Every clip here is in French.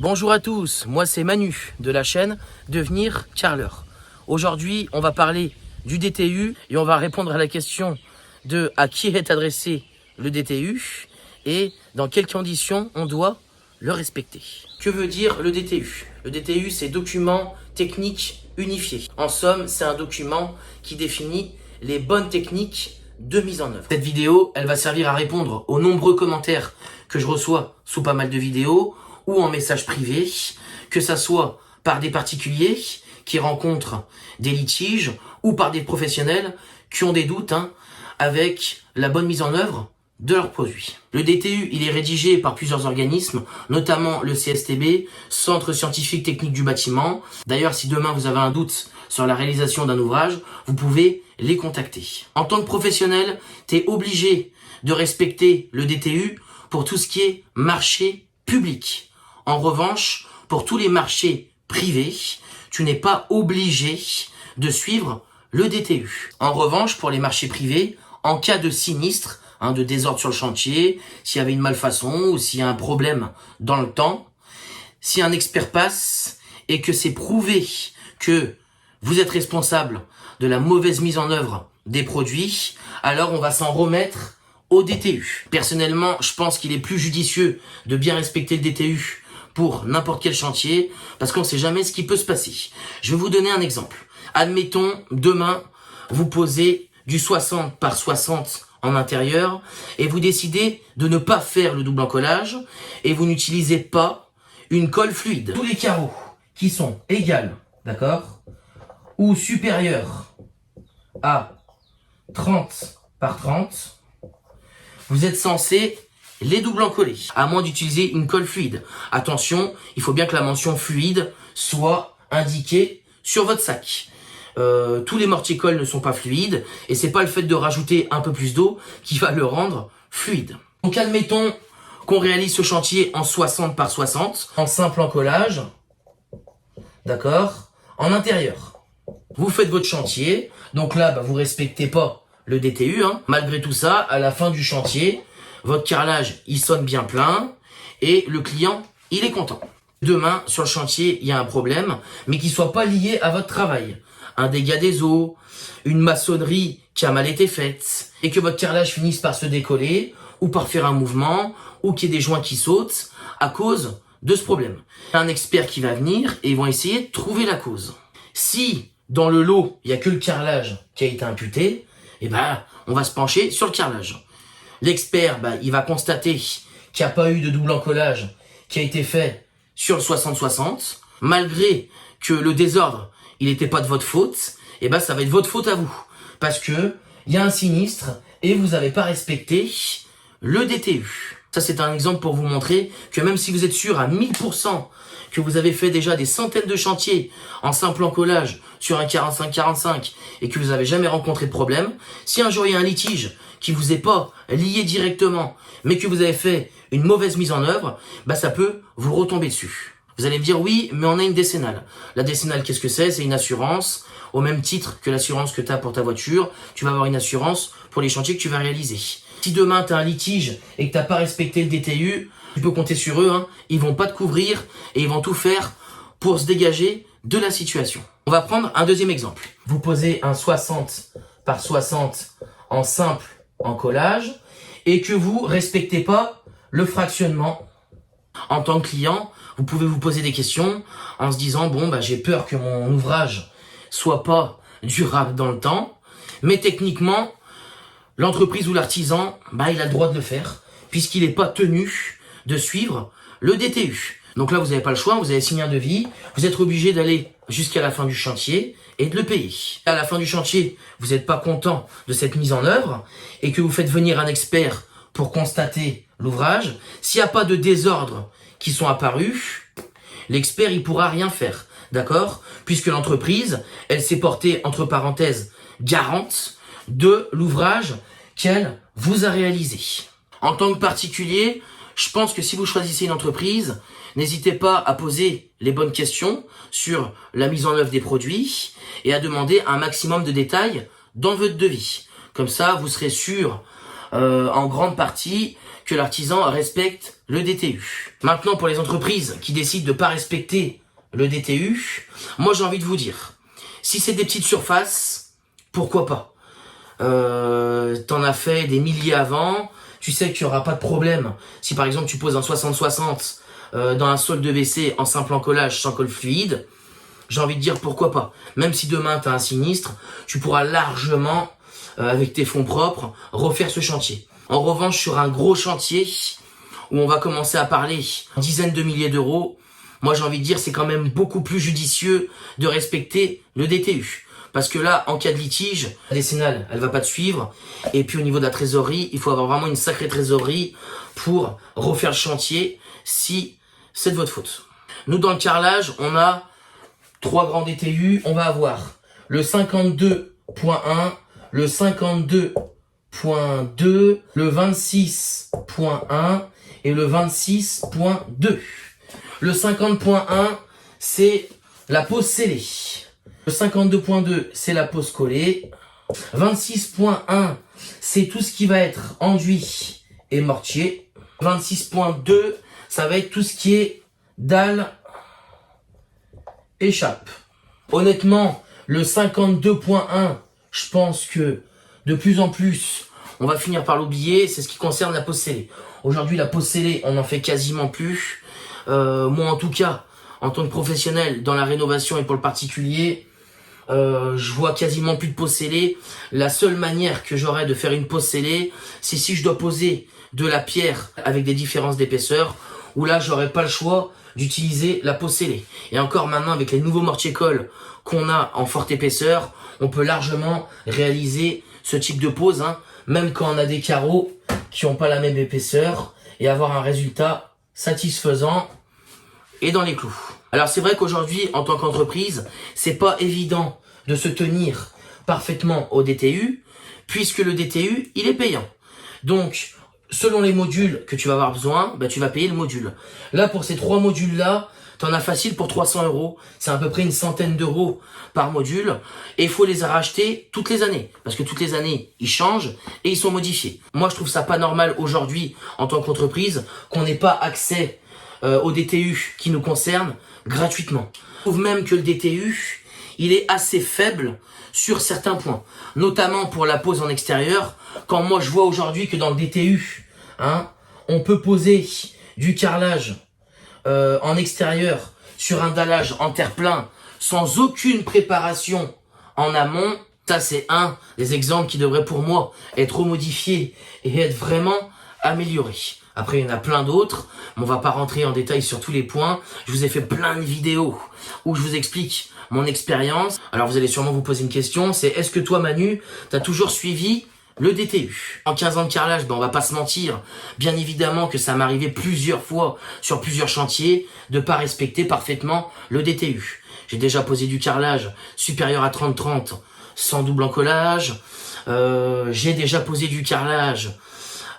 Bonjour à tous, moi c'est Manu de la chaîne Devenir Carreleur. Aujourd'hui on va parler du DTU et on va répondre à la question de à qui est adressé le DTU et dans quelles conditions on doit le respecter. Que veut dire le DTU? Le DTU c'est document technique unifié. En somme c'est un document qui définit les bonnes techniques de mise en œuvre. Cette vidéo elle va servir à répondre aux nombreux commentaires que je reçois sous pas mal de vidéos ou en message privé, que ça soit par des particuliers qui rencontrent des litiges ou par des professionnels qui ont des doutes avec la bonne mise en œuvre de leurs produits. Le DTU, il est rédigé par plusieurs organismes, notamment le CSTB, Centre Scientifique Technique du Bâtiment. D'ailleurs, si demain vous avez un doute sur la réalisation d'un ouvrage, vous pouvez les contacter. En tant que professionnel, tu es obligé de respecter le DTU pour tout ce qui est marché public. En revanche, pour tous les marchés privés, tu n'es pas obligé de suivre le DTU. En revanche, pour les marchés privés, en cas de sinistre, de désordre sur le chantier, s'il y avait une malfaçon ou s'il y a un problème dans le temps, si un expert passe et que c'est prouvé que vous êtes responsable de la mauvaise mise en œuvre des produits, alors on va s'en remettre au DTU. Personnellement, je pense qu'il est plus judicieux de bien respecter le DTU pour n'importe quel chantier, parce qu'on ne sait jamais ce qui peut se passer. Je vais vous donner un exemple. Admettons, demain, vous posez du 60 par 60 en intérieur, et vous décidez de ne pas faire le double encollage, et vous n'utilisez pas une colle fluide. Tous les carreaux qui sont égales, d'accord, ou supérieurs à 30 par 30, vous êtes censé les double encoller, à moins d'utiliser une colle fluide. Attention, il faut bien que la mention fluide soit indiquée sur votre sac. Tous les mortiers-colles ne sont pas fluides, et c'est pas le fait de rajouter un peu plus d'eau qui va le rendre fluide. Donc admettons qu'on réalise ce chantier en 60 par 60, en simple encollage, d'accord, en intérieur. Vous faites votre chantier, donc là, vous respectez pas le DTU, Malgré tout ça, à la fin du chantier, votre carrelage, il sonne bien plein et le client, il est content. Demain, sur le chantier, il y a un problème, mais qui soit pas lié à votre travail. Un dégât des eaux, une maçonnerie qui a mal été faite, et que votre carrelage finisse par se décoller, ou par faire un mouvement, ou qu'il y ait des joints qui sautent, à cause de ce problème. Il y a un expert qui va venir et ils vont essayer de trouver la cause. Si, dans le lot, il y a que le carrelage qui a été imputé, on va se pencher sur le carrelage. L'expert, il va constater qu'il n'y a pas eu de double encollage qui a été fait sur le 60-60. Malgré que le désordre, il n'était pas de votre faute, ça va être votre faute à vous. Parce que il y a un sinistre et vous n'avez pas respecté le DTU. Ça, c'est un exemple pour vous montrer que même si vous êtes sûr à 1000% que vous avez fait déjà des centaines de chantiers en simple encollage sur un 45-45 et que vous n'avez jamais rencontré de problème, si un jour il y a un litige qui vous est pas lié directement, mais que vous avez fait une mauvaise mise en œuvre, ça peut vous retomber dessus. Vous allez me dire oui, mais on a une décennale. La décennale, qu'est-ce que c'est? C'est une assurance. Au même titre que l'assurance que tu as pour ta voiture, tu vas avoir une assurance pour les chantiers que tu vas réaliser. Si demain tu as un litige et que tu n'as pas respecté le DTU, tu peux compter sur eux, ils vont pas te couvrir et ils vont tout faire pour se dégager de la situation. On va prendre un deuxième exemple. Vous posez un 60 par 60 en simple encollage et que vous respectez pas le fractionnement. En tant que client, vous pouvez vous poser des questions en se disant j'ai peur que mon ouvrage soit pas durable dans le temps, mais techniquement l'entreprise ou l'artisan, il a le droit de le faire puisqu'il n'est pas tenu de suivre le DTU. Donc là, vous n'avez pas le choix, vous avez signé un devis, vous êtes obligé d'aller jusqu'à la fin du chantier et de le payer. À la fin du chantier, vous n'êtes pas content de cette mise en œuvre et que vous faites venir un expert pour constater l'ouvrage. S'il n'y a pas de désordre qui sont apparus, l'expert, il pourra rien faire. D'accord? Puisque l'entreprise, elle s'est portée, entre parenthèses, garante de l'ouvrage qu'elle vous a réalisé. En tant que particulier, je pense que si vous choisissez une entreprise, n'hésitez pas à poser les bonnes questions sur la mise en œuvre des produits et à demander un maximum de détails dans votre devis. Comme ça, vous serez sûr en grande partie que l'artisan respecte le DTU. Maintenant, pour les entreprises qui décident de ne pas respecter le DTU, moi j'ai envie de vous dire, si c'est des petites surfaces, pourquoi pas? T'en as fait des milliers avant, tu sais qu'il n'y aura pas de problème. Si par exemple tu poses un 60-60 dans un sol de WC en simple encollage sans colle fluide, j'ai envie de dire pourquoi pas. Même si demain tu as un sinistre, tu pourras largement, avec tes fonds propres, refaire ce chantier. En revanche, sur un gros chantier, où on va commencer à parler dizaines de milliers d'euros, moi j'ai envie de dire c'est quand même beaucoup plus judicieux de respecter le DTU. Parce que là, en cas de litige, la décennale, elle va pas te suivre. Et puis au niveau de la trésorerie, il faut avoir vraiment une sacrée trésorerie pour refaire le chantier si c'est de votre faute. Nous, dans le carrelage, on a 3 grands DTU. On va avoir le 52.1, le 52.2, le 26.1 et le 26.2. Le 50.1, c'est la pose scellée. Le 52.2, c'est la pose collée. 26.1, c'est tout ce qui va être enduit et mortier. 26.2, ça va être tout ce qui est dalle et chape. Honnêtement, le 52.1, je pense que de plus en plus, on va finir par l'oublier. C'est ce qui concerne la pose scellée. Aujourd'hui, la pose scellée, on n'en fait quasiment plus. Moi, en tout cas, en tant que professionnel dans la rénovation et pour le particulier, je vois quasiment plus de pose scellée. La seule manière que j'aurais de faire une pose scellée, c'est si je dois poser de la pierre avec des différences d'épaisseur, où là, j'aurais pas le choix d'utiliser la pose scellée. Et encore maintenant, avec les nouveaux mortiers-colle qu'on a en forte épaisseur, on peut largement réaliser ce type de pose, même quand on a des carreaux qui n'ont pas la même épaisseur, et avoir un résultat satisfaisant et dans les clous. Alors c'est vrai qu'aujourd'hui, en tant qu'entreprise, c'est pas évident de se tenir parfaitement au DTU, puisque le DTU, il est payant. Donc, selon les modules que tu vas avoir besoin, tu vas payer le module. Là, pour ces 3 modules-là, t'en as facile pour 300 €. C'est à peu près une centaine d'euros par module. Et il faut les racheter toutes les années. Parce que toutes les années, ils changent et ils sont modifiés. Moi, je trouve ça pas normal aujourd'hui, en tant qu'entreprise, qu'on n'ait pas accès au DTU qui nous concerne gratuitement. Je trouve même que le DTU, il est assez faible sur certains points. Notamment pour la pose en extérieur. Quand moi, je vois aujourd'hui que dans le DTU, on peut poser du carrelage en extérieur sur un dallage en terre-plein sans aucune préparation en amont. Ça, c'est un des exemples qui devrait pour moi être remodifié et être vraiment amélioré. Après, il y en a plein d'autres, mais on va pas rentrer en détail sur tous les points. Je vous ai fait plein de vidéos où je vous explique mon expérience. Alors, vous allez sûrement vous poser une question, c'est est-ce que toi, Manu, t'as toujours suivi le DTU? En 15 ans de carrelage, on va pas se mentir. Bien évidemment que ça m'est arrivé plusieurs fois sur plusieurs chantiers de pas respecter parfaitement le DTU. J'ai déjà posé du carrelage supérieur à 30-30 sans double encollage. J'ai déjà posé du carrelage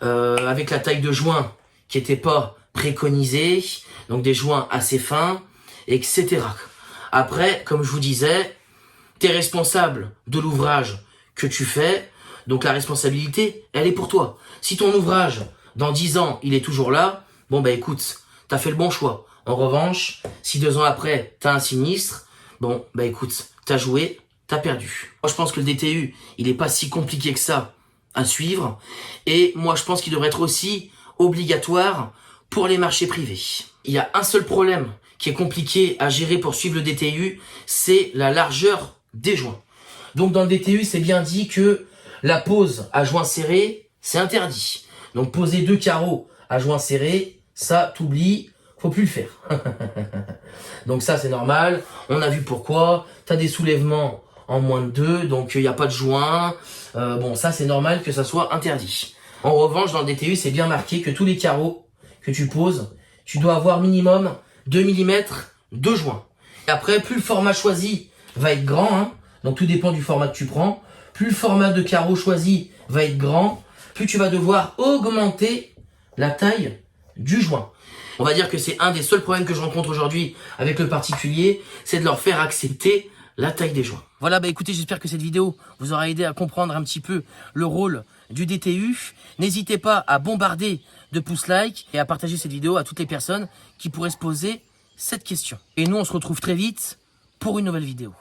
avec la taille de joint qui était pas préconisée, donc des joints assez fins, etc. Après, comme je vous disais, t'es responsable de l'ouvrage que tu fais, donc la responsabilité, elle est pour toi. Si ton ouvrage, dans 10 ans, il est toujours là, écoute, t'as fait le bon choix. En revanche, si 2 ans après, t'as un sinistre, écoute, t'as joué, t'as perdu. Moi, je pense que le DTU, il est pas si compliqué que ça à suivre. Et moi, je pense qu'il devrait être aussi obligatoire pour les marchés privés. Il y a un seul problème qui est compliqué à gérer pour suivre le DTU, c'est la largeur des joints. Donc, dans le DTU, c'est bien dit que la pose à joint serré, c'est interdit. Donc, poser 2 carreaux à joint serré, ça, t'oublies, faut plus le faire. Donc ça, c'est normal. On a vu pourquoi. T'as des soulèvements en moins de 2, donc il n'y a pas de joint. Ça, c'est normal que ça soit interdit. En revanche, dans le DTU, c'est bien marqué que tous les carreaux que tu poses, tu dois avoir minimum 2 mm de joint. Et après, plus le format choisi va être grand, donc tout dépend du format que tu prends, plus le format de carreau choisi va être grand, plus tu vas devoir augmenter la taille du joint. On va dire que c'est un des seuls problèmes que je rencontre aujourd'hui avec le particulier, c'est de leur faire accepter la taille des joints. Voilà, bah écoutez, j'espère que cette vidéo vous aura aidé à comprendre un petit peu le rôle du DTU. N'hésitez pas à bombarder de pouces like et à partager cette vidéo à toutes les personnes qui pourraient se poser cette question. Et nous, on se retrouve très vite pour une nouvelle vidéo.